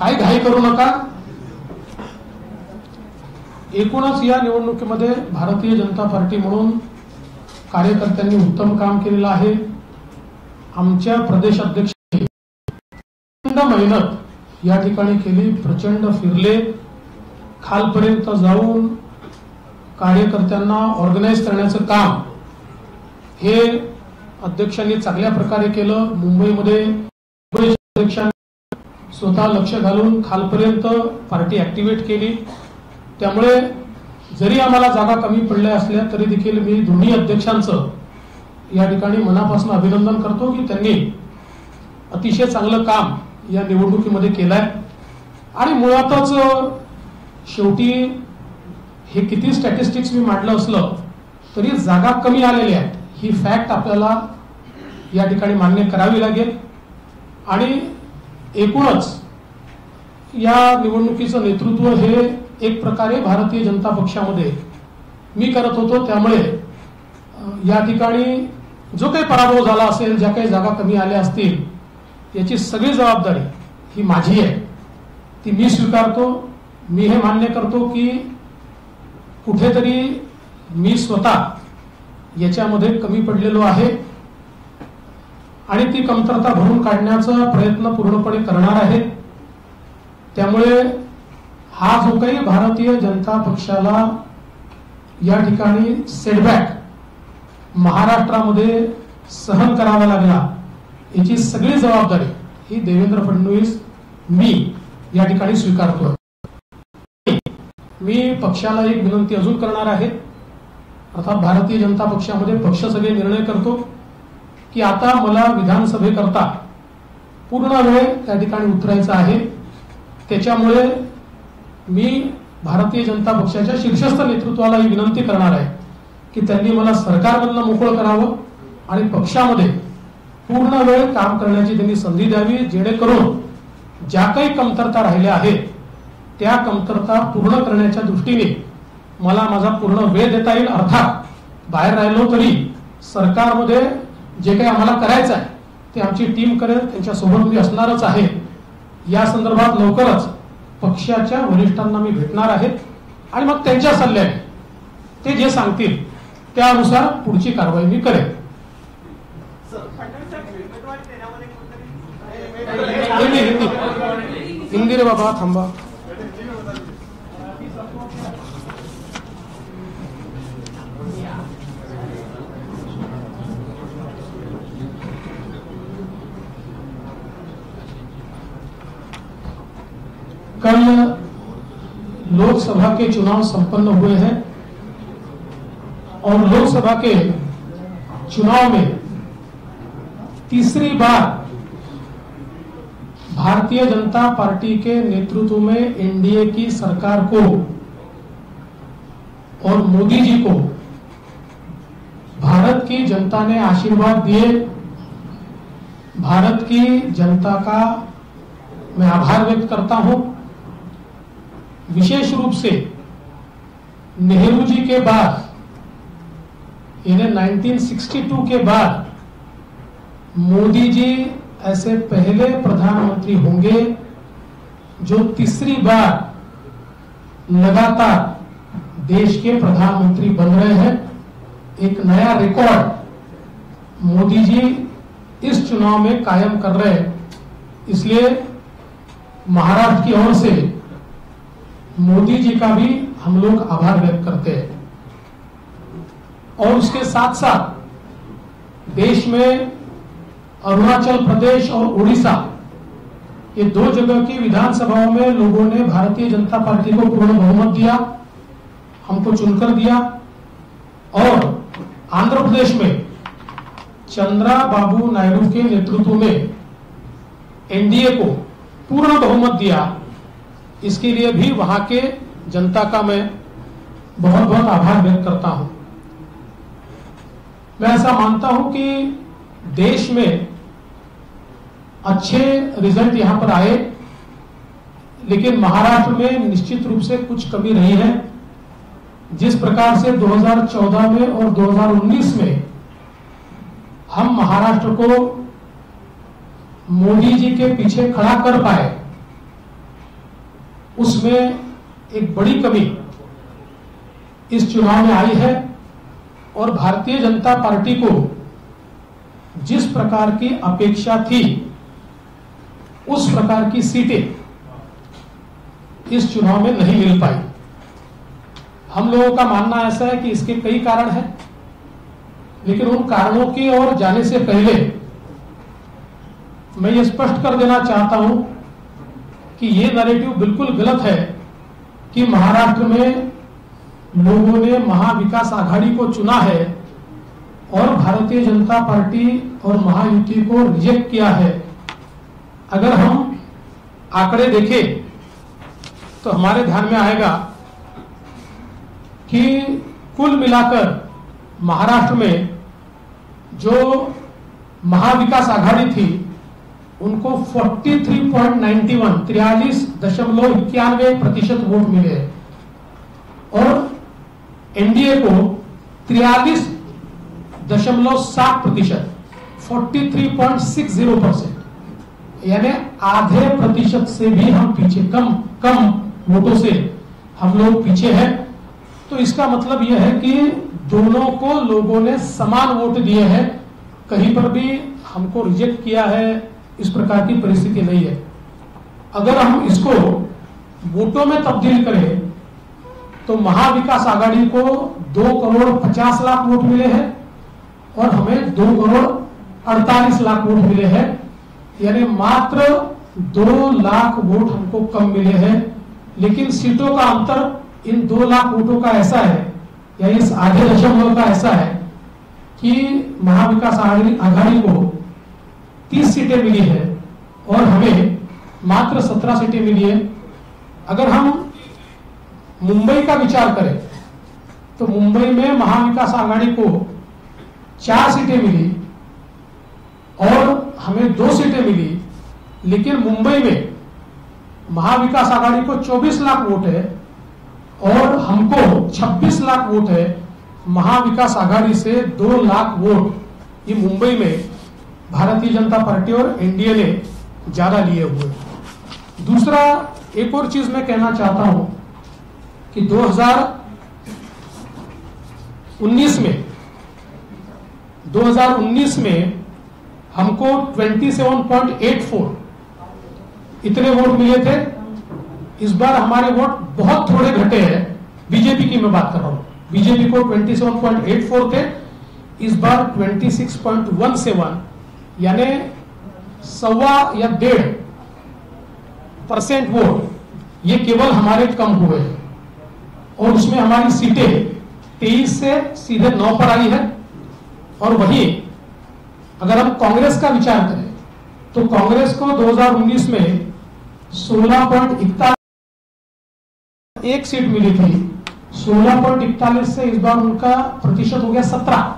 काही घाई करू नका. एकूणच या निवडणुकीमध्ये भारतीय जनता पार्टी म्हणून कार्यकर्त्यांनी उत्तम काम केलेलं आहे. आमच्या प्रदेश अध्यक्षांनी प्रचंड मेहनत या ठिकाणी केली, प्रचंड फिरले, खालपर्यंत जाऊन कार्यकर्त्यांना ऑर्गनाइज करण्याचं काम हे अध्यक्षांनी चांगल्या प्रकारे केलं. मुंबईमध्ये अध्यक्षांनी स्वतः लक्ष घालून खालपर्यंत पार्टी ऍक्टिव्हेट केली. त्यामुळे जरी आम्हाला जागा कमी पडल्या असल्या तरी देखील मी दोन्ही अध्यक्षांचं या ठिकाणी मनापासून अभिनंदन करतो की त्यांनी अतिशय चांगलं काम या निवडणुकीमध्ये केलंय. आणि मुळातच शेवटी हे किती स्टॅटिस्टिक्स मी मांडलं असलं तरी जागा कमी आलेल्या आहेत ही फॅक्ट आपल्याला या ठिकाणी मान्य करावी लागेल. आणि एकूणच या निवडणुकीचं नेतृत्व हे एक प्रकारे भारतीय जनता पक्षामध्ये मी करत होतो. त्यामुळे या ठिकाणी जो काही पराभव झाला असेल, ज्या काही जागा कमी आल्या असतील, याची सगळी जबाबदारी ही माझी आहे, ती मी स्वीकारतो. मी हे मान्य करतो की कुठेतरी मी स्वतः याच्यामध्ये कमी पडलेलो आहे आणि ती कमतरता भरून काढण्याचा प्रयत्न पूर्णपणे करणार आहे. त्यामुळे हा जो काही भारतीय जनता पक्षाला या ठिकाणी सेटबॅक महाराष्ट्रामध्ये सहन करावा लागला, याची सगळी जबाबदारी ही देवेंद्र फडणवीस मी या ठिकाणी स्वीकारतो. मी पक्षाला एक विनंती अजून करणार आहे. अर्थात भारतीय जनता पक्षामध्ये पक्ष सगळे निर्णय करतो की आता मला विधानसभेकरता पूर्ण वेळ त्या ठिकाणी उतरायचा आहे. त्याच्यामुळे मी भारतीय जनता पक्षाच्या शीर्षस्थ नेतृत्वाला ही विनंती करणार आहे की त्यांनी मला सरकारमधनं मोकळं करावं आणि पक्षामध्ये पूर्ण वेळ काम करण्याची त्यांनी संधी द्यावी, जेणेकरून ज्या काही कमतरता राहिल्या आहेत त्या कमतरता पूर्ण करण्याच्या दृष्टीने मला माझा पूर्ण वेळ देता येईल. अर्थात बाहेर राहिलो तरी सरकारमध्ये जे काही आम्हाला करायचं आहे ते आमची टीम करेल, त्यांच्यासोबत मी असणारच आहे. या संदर्भात लवकरच पक्षाच्या वरिष्ठांना मी भेटणार आहे आणि मग त्यांच्या सल्ल्याने ते जे सांगतील त्यानुसार पुढची कारवाई मी करेन. हिंदी रे बाबा, थांबा. कल लोकसभा के चुनाव संपन्न हुए हैं और लोकसभा के चुनाव में तीसरी बार भारतीय जनता पार्टी के नेतृत्व में एनडीए की सरकार को और मोदी जी को भारत की जनता ने आशीर्वाद दिए. भारत की जनता का मैं आभार व्यक्त करता हूं. विशेष रूप से नेहरू जी के बाद, यानी 1962 के बाद मोदी जी ऐसे पहले प्रधानमंत्री होंगे जो तीसरी बार लगातार देश के प्रधानमंत्री बन रहे हैं. एक नया रिकॉर्ड मोदी जी इस चुनाव में कायम कर रहे हैं. इसलिए महाराष्ट्र की ओर से मोदी जी का भी हम लोग आभार व्यक्त करते हैं. और उसके साथ साथ देश में अरुणाचल प्रदेश और उड़ीसा, ये दो जगह की विधानसभाओं में लोगों ने भारतीय जनता पार्टी को पूर्ण बहुमत दिया, हमको चुनकर दिया. और आंध्र प्रदेश में चंद्राबाबू नायडू के नेतृत्व में एनडीए को पूर्ण बहुमत दिया. इसके लिए भी वहां के जनता का मैं बहुत बहुत आभार व्यक्त करता हूं. मैं ऐसा मानता हूं कि देश में अच्छे रिजल्ट यहां पर आए, लेकिन महाराष्ट्र में निश्चित रूप से कुछ कमी रही है. जिस प्रकार से 2014 में और 2019 में हम महाराष्ट्र को मोदी जी के पीछे खड़ा कर पाए, उसमें एक बड़ी कमी इस चुनाव में आई है और भारतीय जनता पार्टी को जिस प्रकार की अपेक्षा थी उस प्रकार की सीटें इस चुनाव में नहीं मिल पाई। हम लोगों का मानना ऐसा है कि इसके कई कारण हैं, लेकिन उन कारणों की ओर जाने से पहले मैं ये स्पष्ट कर देना चाहता हूं कि ये नैरेटिव बिल्कुल गलत है कि महाराष्ट्र में लोगों ने महाविकास आघाड़ी को चुना है और भारतीय जनता पार्टी और महायुति को रिजेक्ट किया है। अगर हम आंकड़े देखें तो हमारे ध्यान में आएगा कि कुल मिलाकर महाराष्ट्र में जो महाविकास आघाड़ी थी उनको 43.91% वोट मिले और एनडीए को 43.7%, 43.60%, यानी आधे प्रतिशत से भी हम पीछे, कम वोटों से हम लोग पीछे हैं। तो इसका मतलब यह है कि दोनों को लोगों ने समान वोट दिए हैं, कहीं पर भी हमको रिजेक्ट किया है, इस प्रकार की परिस्थिति नहीं है। अगर हम इसको वोटों में तब्दील करें तो महाविकास आघाड़ी को 2,50,00,000 वोट मिले हैं और हमें 2,48,00,000 वोट मिले हैं, यानी मात्र 2 लाख वोट हमको कम मिले हैं। लेकिन सीटों का अंतर इन 2 लाख वोटों का ऐसा है, या इस आधे दशमलव का ऐसा है कि महाविकास आघाड़ी को 30 सीटें मिली है और हमें मात्र 17 सीटें मिली है। अगर हम मुंबई का विचार करें तो मुंबई में महाविकास आघाड़ी को 4 सीटें मिली और हमें 2 सीटें मिली, लेकिन मुंबई में महाविकास आघाड़ी को 24 लाख वोट है और हमको 26 लाख वोट है। महाविकास आघाड़ी से 2 लाख वोट ये मुंबई में भारतीय जनता पार्टी और एनडीए ने ज्यादा लिए हुए। दूसरा, एक और चीज मैं कहना चाहता हूं कि 2019 में हमको 27.84 इतने वोट मिले थे। इस बार हमारे वोट बहुत थोड़े घटे हैं, बीजेपी की मैं बात कर रहा हूं। बीजेपी को 27.84 थे, इस बार 26.17, यानी 1.25 या 1.5% वोट ये केवल हमारे कम हुए हैं और उसमें हमारी सीटें 23 से सीधे 9 पर आई है। और वहीं अगर हम कांग्रेस का विचार करें तो कांग्रेस को 2019 में 16.41 एक सीट मिली थी, 16.41 से इस बार उनका प्रतिशत हो गया 17,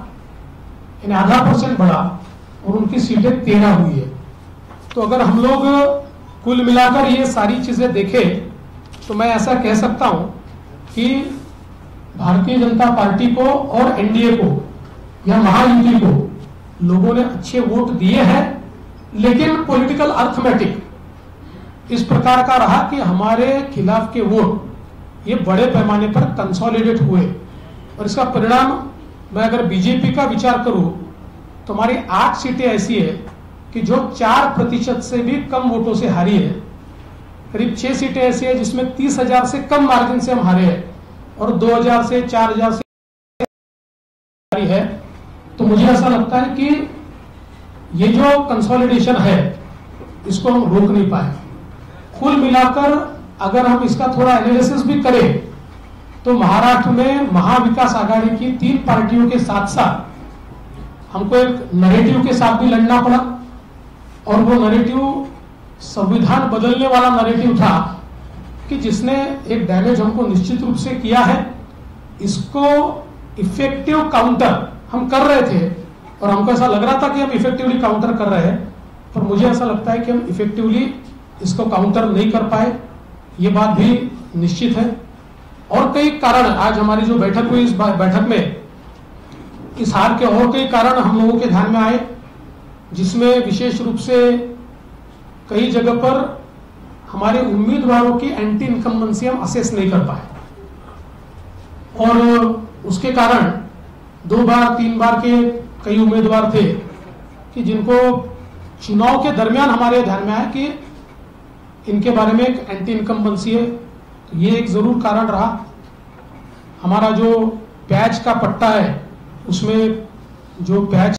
यानी आधा % बढ़ा और उनकी सीटें 13 हुई है। तो अगर हम लोग कुल मिलाकर ये सारी चीजें देखें तो मैं ऐसा कह सकता हूं कि भारतीय जनता पार्टी को और एनडीए को या महायुति को लोगों ने अच्छे वोट दिए हैं, लेकिन पॉलिटिकल अर्थमेटिक इस प्रकार का रहा कि हमारे खिलाफ के वोट ये बड़े पैमाने पर कंसोलिडेट हुए और इसका परिणाम मैं अगर बीजेपी का विचार करूं तो हमारी 8 सीटें ऐसी है कि जो 4% से भी कम वोटों से हारी है। करीब 6 सीटें ऐसी है जिसमें 30,000 से कम मार्जिन से हम हारे हैं और 2,000 से 4,000 से हारी है। तो मुझे ऐसा लगता है कि ये जो कंसोलिडेशन है इसको हम रोक नहीं पाए। कुल मिलाकर अगर हम इसका थोड़ा एनालिसिस भी करें तो महाराष्ट्र में महाविकास आघाड़ी की 3 पार्टियों के साथ साथ हमको एक नैरेटिव के साथ भी लड़ना पड़ा और वो नैरेटिव संविधान बदलने वाला नैरेटिव था कि जिसने एक डैमेज हमको निश्चित रूप से किया है। इसको इफेक्टिव काउंटर हम कर रहे थे और हमको ऐसा लग रहा था कि हम इफेक्टिवली काउंटर कर रहे हैं, पर मुझे ऐसा लगता है कि हम इफेक्टिवली इसको काउंटर नहीं कर पाए, ये बात भी निश्चित है। और कई कारण आज हमारी जो बैठक हुई, इस बैठक में इस हार के और कई कारण हम लोगों के ध्यान में आए, जिसमें विशेष रूप से कई जगह पर हमारे उम्मीदवारों की एंटी इनकम्बेंसी हम असेस नहीं कर पाए, और उसके कारण 2 बार 3 बार के कई उम्मीदवार थे कि जिनको चुनाव के दरमियान हमारे ध्यान में आया कि इनके बारे में एक एंटी इनकम्बेंसी है। तो ये एक जरूर कारण रहा। हमारा जो बैच का पट्टा है उसमें जो बैच